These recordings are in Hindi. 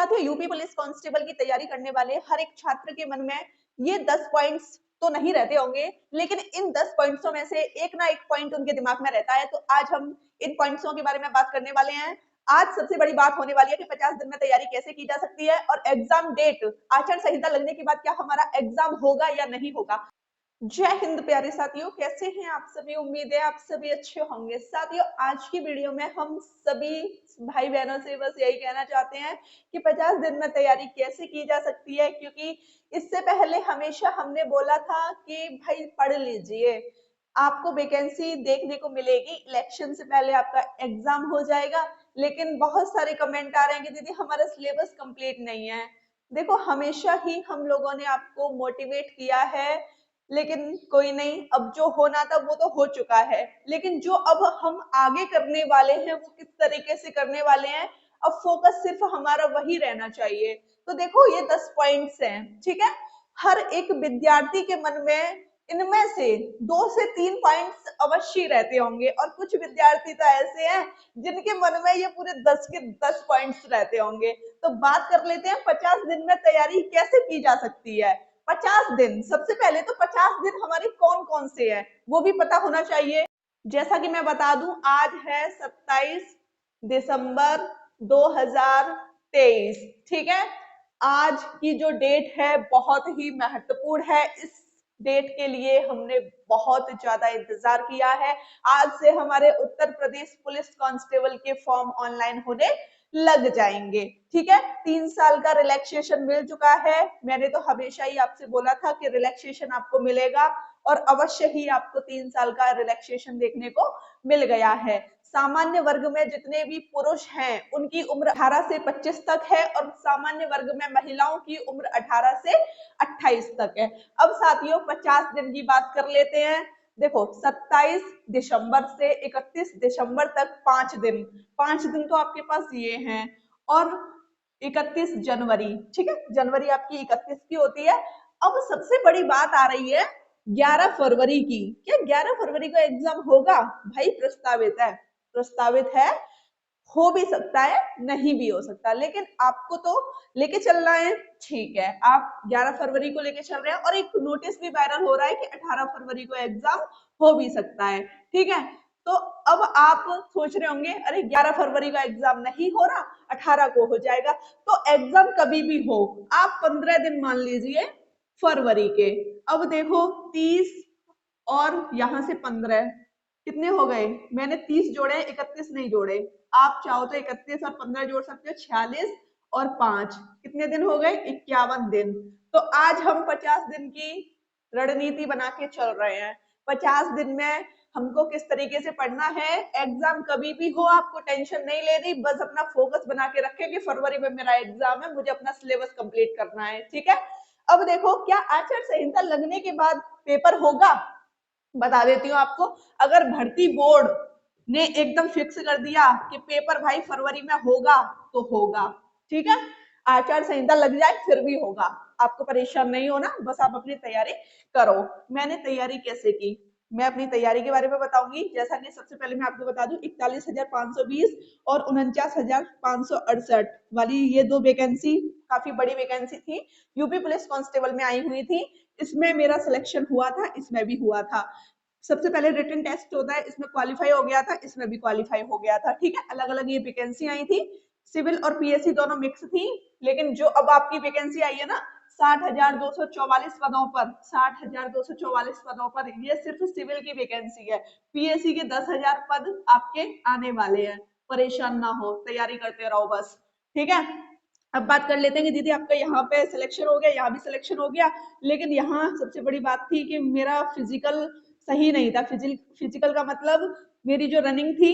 साथियों, यूपी पुलिस कांस्टेबल की तैयारी करने वाले हर एक छात्र के मन में ये 10 पॉइंट्स तो नहीं रहते होंगे, लेकिन इन 10 पॉइंट्सों में से एक ना एक पॉइंट उनके दिमाग में रहता है। तो आज हम इन पॉइंट्सों के बारे में बात करने वाले हैं। आज सबसे बड़ी बात होने वाली है कि 50 दिन में तैयारी कैसे की जा सकती है, और एग्जाम डेट आचार संहिता लगने के बाद क्या हमारा एग्जाम होगा या नहीं होगा। जय हिंद प्यारे साथियों, कैसे हैं आप सभी। उम्मीद है आप सभी अच्छे होंगे। साथियों, आज की वीडियो में हम सभी भाई बहनों से बस यही कहना चाहते हैं कि 50 दिन में तैयारी कैसे की जा सकती है, क्योंकि इससे पहले हमेशा हमने बोला था कि भाई पढ़ लीजिए, आपको वैकेंसी देखने को मिलेगी, इलेक्शन से पहले आपका एग्जाम हो जाएगा। लेकिन बहुत सारे कमेंट आ रहे हैं कि दीदी हमारा सिलेबस कंप्लीट नहीं है। देखो, हमेशा ही हम लोगों ने आपको मोटिवेट किया है, लेकिन कोई नहीं, अब जो होना था वो तो हो चुका है। लेकिन जो अब हम आगे करने वाले हैं वो किस तरीके से करने वाले हैं, अब फोकस सिर्फ हमारा वही रहना चाहिए। तो देखो, ये 10 पॉइंट्स हैं, ठीक है। हर एक विद्यार्थी के मन में इनमें से 2 से 3 पॉइंट्स अवश्य रहते होंगे, और कुछ विद्यार्थी तो ऐसे हैं जिनके मन में ये पूरे 10 के 10 पॉइंट्स रहते होंगे। तो बात कर लेते हैं 50 दिन में तैयारी कैसे की जा सकती है। 50 दिन, सबसे पहले तो 50 दिन हमारे कौन कौन से हैं वो भी पता होना चाहिए। जैसा कि मैं बता दूं, आज है 27 दिसंबर 2023, ठीक है। आज की जो डेट है बहुत ही महत्वपूर्ण है। इस डेट के लिए हमने बहुत ज्यादा इंतजार किया है। आज से हमारे उत्तर प्रदेश पुलिस कांस्टेबल के फॉर्म ऑनलाइन होने लग जाएंगे, ठीक है। 3 साल का रिलैक्सेशन मिल चुका है। मैंने तो हमेशा ही आपसे बोला था कि रिलैक्सेशन आपको मिलेगा, और अवश्य ही आपको 3 साल का रिलैक्सेशन देखने को मिल गया है। सामान्य वर्ग में जितने भी पुरुष हैं उनकी उम्र 18 से 25 तक है, और सामान्य वर्ग में महिलाओं की उम्र 18 से 28 तक है। अब साथियों, 50 दिन की बात कर लेते हैं। देखो, 27 दिसंबर से 31 दिसंबर तक 5 दिन, 5 दिन तो आपके पास ये हैं, और 31 जनवरी, ठीक है, जनवरी आपकी 31 की होती है। अब सबसे बड़ी बात आ रही है 11 फरवरी की। क्या 11 फरवरी को एग्जाम होगा? भाई प्रस्तावित है, प्रस्तावित है, हो भी सकता है, नहीं भी हो सकता, लेकिन आपको तो लेके चलना है, ठीक है। आप 11 फरवरी को लेके चल रहे हैं, और एक नोटिस भी वायरल हो रहा है कि 18 फरवरी को एग्जाम हो भी सकता है, ठीक है। तो अब आप सोच रहे होंगे, अरे 11 फरवरी का एग्जाम नहीं हो रहा, 18 को हो जाएगा। तो एग्जाम कभी भी हो, आप 15 दिन मान लीजिए फरवरी के। अब देखो, 30 और यहां से 15 कितने हो गए? मैंने 30 जोड़े, 31 नहीं जोड़े। आप चाहो तो 31 और 15 जोड़ सकते हो, 46 और 5 कितने दिन हो गए? 51 दिन। तो आज हम 50 दिन की रणनीति बना के चल रहे हैं। 50 दिन में हमको किस तरीके से पढ़ना है, एग्जाम कभी भी हो आपको टेंशन नहीं लेनी, बस अपना फोकस बना के रखें कि फरवरी में मेरा एग्जाम है, मुझे अपना सिलेबस कंप्लीट करना है, ठीक है। अब देखो, क्या आचार संहिता लगने के बाद पेपर होगा? बता देती हूँ आपको। अगर भर्ती बोर्ड ने एकदम फिक्स कर दिया कि पेपर भाई फरवरी में होगा तो होगा, ठीक है। आचार संहिता लग जाए फिर भी होगा, आपको परेशान नहीं होना, बस आप अपनी तैयारी करो। मैंने तैयारी कैसे की, मैं अपनी तैयारी के बारे में बताऊंगी। जैसा कि सबसे पहले मैं आपको बता दूं, 41,520 और 49,568 वाली ये 2 वैकेंसी काफी बड़ी वैकेंसी थी, यूपी पुलिस कांस्टेबल में आई हुई थी। इसमें मेरा सिलेक्शन हुआ था, इसमें भी हुआ था। सबसे पहले रिटन टेस्ट होता है, इसमें क्वालिफाई हो गया था, इसमें भी क्वालिफाई हो गया था, ठीक है। अलग अलग ये वैकेंसी आई थी, सिविल और पीएससी दोनों मिक्स थी। लेकिन जो अब आपकी वैकेंसी आई है ना, 60,244 पदों पर, 60,244 पदों पर, ये सिर्फ सिविल की वैकेंसी है। पीएससी के 10,000 पद आपके आने वाले हैं, परेशान ना हो, तैयारी करते रहो बस, ठीक है। अब बात कर लेते हैं कि दीदी आपका यहाँ पे सिलेक्शन हो गया, यहाँ भी सिलेक्शन हो गया, लेकिन यहाँ सबसे बड़ी बात थी कि मेरा फिजिकल सही नहीं था। फिजिकल का मतलब मेरी जो रनिंग थी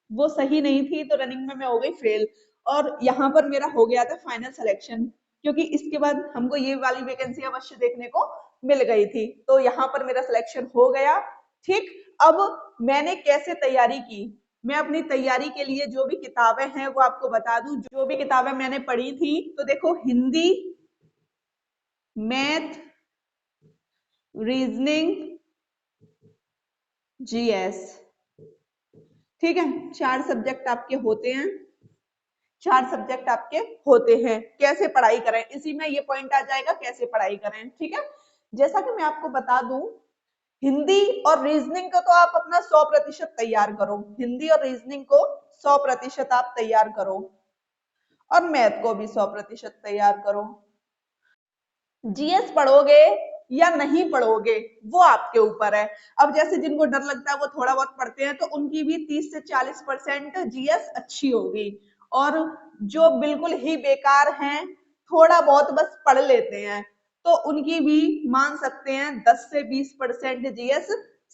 वो सही नहीं थी, तो रनिंग में मैं हो गई फेल, और यहाँ पर मेरा हो गया था फाइनल सिलेक्शन, क्योंकि इसके बाद हमको ये वाली वैकेंसी अवश्य देखने को मिल गई थी, तो यहाँ पर मेरा सिलेक्शन हो गया, ठीक। अब मैंने कैसे तैयारी की, मैं अपनी तैयारी के लिए जो भी किताबें हैं वो आपको बता दूं। जो भी किताबें मैंने पढ़ी थी, तो देखो, हिंदी, मैथ, रीजनिंग, जीएस, ठीक है, 4 सब्जेक्ट आपके होते हैं। 4 सब्जेक्ट आपके होते हैं। कैसे पढ़ाई करें, इसी में ये पॉइंट आ जाएगा कैसे पढ़ाई करें। ठीक है, जैसा कि मैं आपको बता दूं, हिंदी और रीजनिंग को तो आप अपना 100% तैयार करो, हिंदी और रीजनिंग को 100% आप तैयार करो, और मैथ को भी 100% तैयार करो। जीएस पढ़ोगे या नहीं पढ़ोगे वो आपके ऊपर है। अब जैसे जिनको डर लगता है वो थोड़ा बहुत पढ़ते हैं, तो उनकी भी 30 से 40% जीएस अच्छी होगी, और जो बिल्कुल ही बेकार हैं, थोड़ा बहुत बस पढ़ लेते हैं, तो उनकी भी मान सकते हैं 10 से 20% जीएस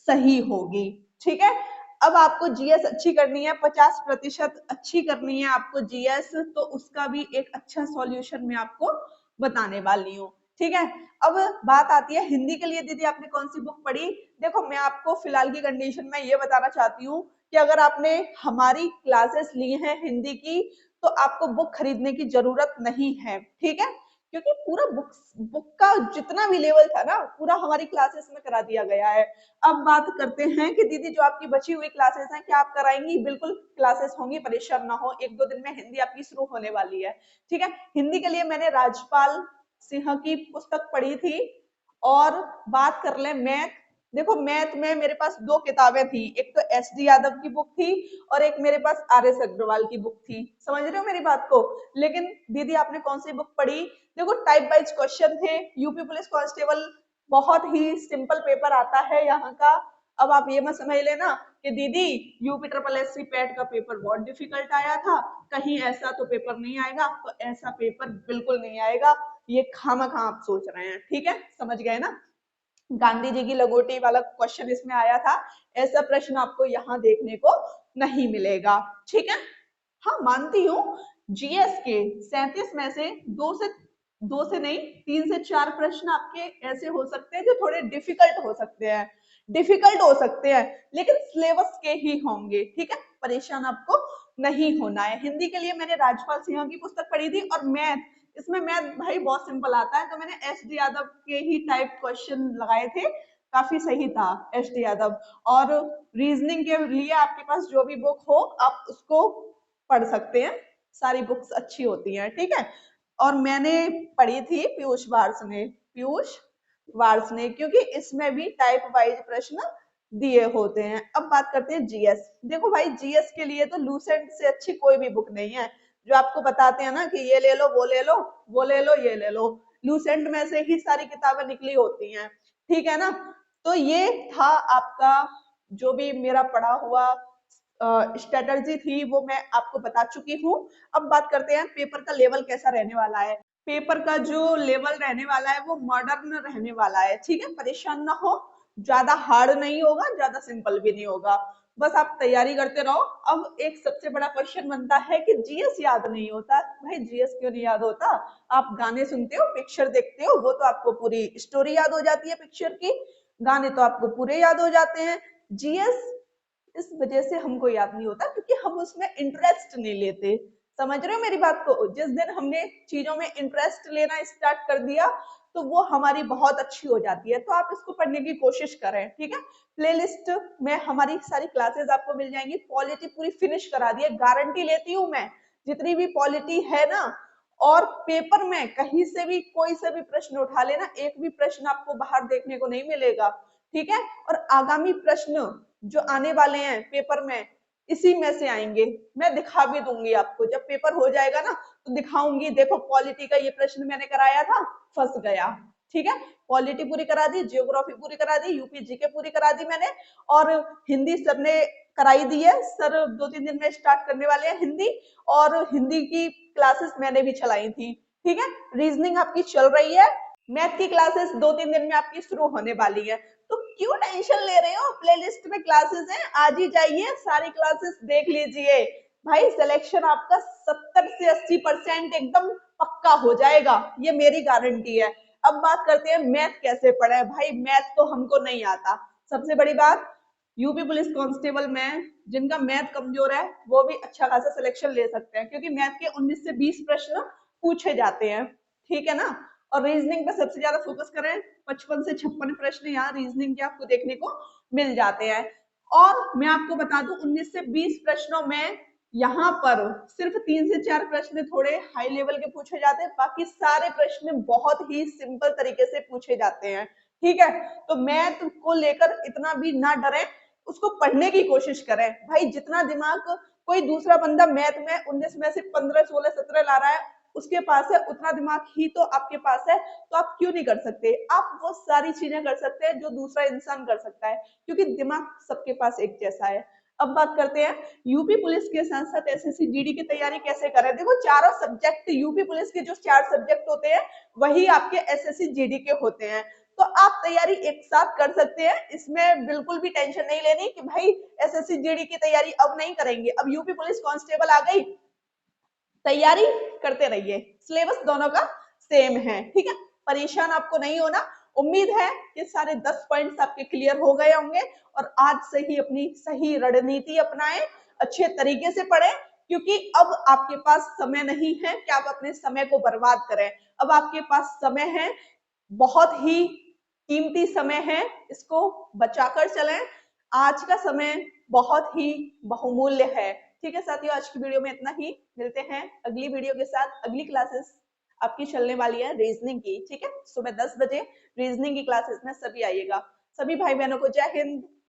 सही होगी। ठीक है, अब आपको जीएस अच्छी करनी है, 50% अच्छी करनी है आपको जीएस, तो उसका भी एक अच्छा सॉल्यूशन मैं आपको बताने वाली हूँ। ठीक है, अब बात आती है हिंदी के लिए, दीदी आपने कौन सी बुक पढ़ी। देखो, मैं आपको फिलहाल की कंडीशन में ये बताना चाहती हूँ कि अगर आपने हमारी क्लासेस ली हैं हिंदी की, तो आपको बुक खरीदने की जरूरत नहीं है। ठीक है, क्योंकि पूरा बुक का जितना भी लेवल था ना, पूरा हमारी क्लासेस में करा दिया गया है। अब बात करते हैं कि दीदी जो आपकी बची हुई क्लासेस हैं, क्या आप कराएंगी। बिल्कुल क्लासेस होंगी, परेशान ना हो, 1-2 दिन में हिंदी आपकी शुरू होने वाली है। ठीक है, हिंदी के लिए मैंने राजपाल सिंह की पुस्तक पढ़ी थी। और बात कर ले मैथ, देखो मैथ में मेरे पास 2 किताबें थी, एक तो एस.डी. यादव की बुक थी, और एक मेरे पास आर.एस. अग्रवाल की बुक थी। समझ रहे हो मेरी बात को। लेकिन दीदी आपने कौन सी बुक पढ़ी। देखो टाइप वाइज क्वेश्चन थे, यूपी पुलिस कांस्टेबल बहुत ही सिंपल पेपर आता है यहाँ का। अब आप ये मत समझ लेना कि दीदी UP triple S C PET का पेपर बहुत डिफिकल्ट आया था, कहीं ऐसा तो पेपर नहीं आएगा। तो ऐसा पेपर बिल्कुल नहीं आएगा, ये खामखा आप सोच रहे हैं। ठीक है, समझ गए ना। गांधी जी की लंगोटी वाला क्वेश्चन इसमें आया था, ऐसा प्रश्न आपको यहाँ देखने को नहीं मिलेगा। ठीक है, हाँ मानती हूँ, जीएस के 37 में से दो से नहीं, 3 से 4 प्रश्न आपके ऐसे हो सकते हैं जो थोड़े डिफिकल्ट हो सकते हैं, लेकिन सिलेबस के ही होंगे। ठीक है, परेशान आपको नहीं होना है। हिंदी के लिए मैंने राजपाल सिंह की पुस्तक पढ़ी थी, और मैथ, इसमें मैथ भाई बहुत सिंपल आता है, तो मैंने एस.डी. यादव के ही टाइप क्वेश्चन लगाए थे, काफी सही था एस.डी. यादव। और रीजनिंग के लिए आपके पास जो भी बुक हो आप उसको पढ़ सकते हैं, सारी बुक्स अच्छी होती हैं। ठीक है, और मैंने पढ़ी थी पीयूष वार्स ने, क्योंकि इसमें भी टाइप वाइज प्रश्न दिए होते हैं। अब बात करते हैं जीएस। देखो भाई, जीएस के लिए तो लूसेंट से अच्छी कोई भी बुक नहीं है, जो आपको बताते हैं ना कि ये ले लो, वो ले लो, वो ले लो, ये ले लो, लूसेंट में से ही सारी किताबें निकली होती हैं। ठीक है ना, तो ये था आपका जो भी मेरा पढ़ा हुआ स्ट्रेटजी थी, वो मैं आपको बता चुकी हूँ। अब बात करते हैं पेपर का लेवल कैसा रहने वाला है। पेपर का जो लेवल रहने वाला है वो मॉडर्न रहने वाला है। ठीक है, परेशान ना हो, ज्यादा हार्ड नहीं होगा, ज्यादा सिंपल भी नहीं होगा, बस आप तैयारी करते रहो। अब एक सबसे बड़ा क्वेश्चन बनता है कि जीएस याद नहीं होता। भाई जीएस क्यों नहीं याद होता, आप गाने सुनते हो, पिक्चर देखते हो, वो तो आपको पूरी स्टोरी याद हो जाती है पिक्चर की, गाने तो आपको पूरे याद हो जाते हैं। जीएस इस वजह से हमको याद नहीं होता क्योंकि हम उसमें इंटरेस्ट नहीं लेते। समझ रहे हो मेरी बात को। जिस दिन हमने चीजों में इंटरेस्ट लेना स्टार्ट कर दिया, तो वो हमारी बहुत अच्छी हो जाती है। तो आप इसको पढ़ने की कोशिश करें। ठीक है, प्लेलिस्ट में हमारी सारी क्लासेस आपको मिल जाएंगी। पॉलिटी पूरी फिनिश करा दी है, गारंटी लेती हूँ मैं, जितनी भी पॉलिटी है ना। और पेपर में कहीं से भी कोई से भी प्रश्न उठा लेना, एक भी प्रश्न आपको बाहर देखने को नहीं मिलेगा। ठीक है, और आगामी प्रश्न जो आने वाले हैं पेपर में, इसी में से आएंगे। मैं दिखा भी दूंगी आपको, जब पेपर हो जाएगा ना तो दिखाऊंगी, देखो पॉलिटी का ये प्रश्न मैंने कराया था, फंस गया। ठीक है, पॉलिटी पूरी करा दी, जियोग्राफी पूरी करा दी, यूपी जीके पूरी करा दी मैंने, और हिंदी सर ने कराई दी है। सर 2-3 दिन में स्टार्ट करने वाले हैं हिंदी, और हिंदी की क्लासेस मैंने भी चलाई थी। ठीक है, रीजनिंग आपकी चल रही है, मैथ की क्लासेस 2-3 दिन में आपकी शुरू होने वाली है। तो क्यों टेंशन ले रहे हो, प्लेलिस्ट में क्लासेस हैं, आज ही जाइए, सारी क्लासेस देख लीजिए। भाई सिलेक्शन आपका 70 से 80% एकदम पक्का हो जाएगा, ये मेरी गारंटी है। अब बात करते हैं मैथ कैसे पढ़े। भाई मैथ तो हमको नहीं आता, सबसे बड़ी बात। यूपी पुलिस कांस्टेबल में जिनका मैथ कमजोर है वो भी अच्छा खासा सिलेक्शन ले सकते हैं, क्योंकि मैथ के 19 से 20 प्रश्न पूछे जाते हैं। ठीक है ना, और रीजनिंग पे सबसे ज्यादा फोकस करें, 55 से 56 प्रश्न यहाँ रीजनिंग के आपको देखने को मिल जाते हैं। और मैं आपको बता दूं, 19 से 20 प्रश्नों में यहाँ पर सिर्फ 3 से 4 प्रश्न थोड़े हाई लेवल के पूछे जाते हैं, बाकी सारे प्रश्न बहुत ही सिंपल तरीके से पूछे जाते हैं। ठीक है, तो मैथ को लेकर इतना भी ना डरें, उसको पढ़ने की कोशिश करें। भाई जितना दिमाग कोई दूसरा बंदा मैथ में 19 में से 15, 16, 17 ला रहा है, उसके पास है, उतना दिमाग ही तो आपके पास है, तो आप क्यों नहीं कर सकते? आप वो सारी चीजें कर सकते हैं जो दूसरा इंसान कर सकता है, क्योंकि दिमाग सबके पास एक जैसा है। अब बात करते हैं यूपी पुलिस के साथ साथ एसएससी जीडी की तैयारी कैसे करें। देखो, चारों सब्जेक्ट यूपी पुलिस के जो 4 सब्जेक्ट होते हैं वही आपके एसएससी जीडी के होते हैं, तो आप तैयारी एक साथ कर सकते हैं। इसमें बिल्कुल भी टेंशन नहीं लेनी कि भाई एसएससी जीडी की तैयारी अब नहीं करेंगे, अब यूपी पुलिस कांस्टेबल आ गई, तैयारी करते रहिए, सिलेबस दोनों का सेम है। ठीक है, परेशान आपको नहीं होना। उम्मीद है कि सारे 10 पॉइंट्स आपके क्लियर हो गए होंगे और आज से ही अपनी सही रणनीति अपनाएं, अच्छे तरीके से पढ़ें, क्योंकि अब आपके पास समय नहीं है कि आप अपने समय को बर्बाद करें। अब आपके पास समय है, बहुत ही कीमती समय है, इसको बचाकर चलें। आज का समय बहुत ही बहुमूल्य है। ठीक है साथियों, आज की वीडियो में इतना ही। मिलते हैं अगली वीडियो के साथ। अगली क्लासेस आपकी चलने वाली है रीजनिंग की। ठीक है, सुबह 10 बजे रीजनिंग की क्लासेस में सभी आइएगा। सभी भाई बहनों को जय हिंद।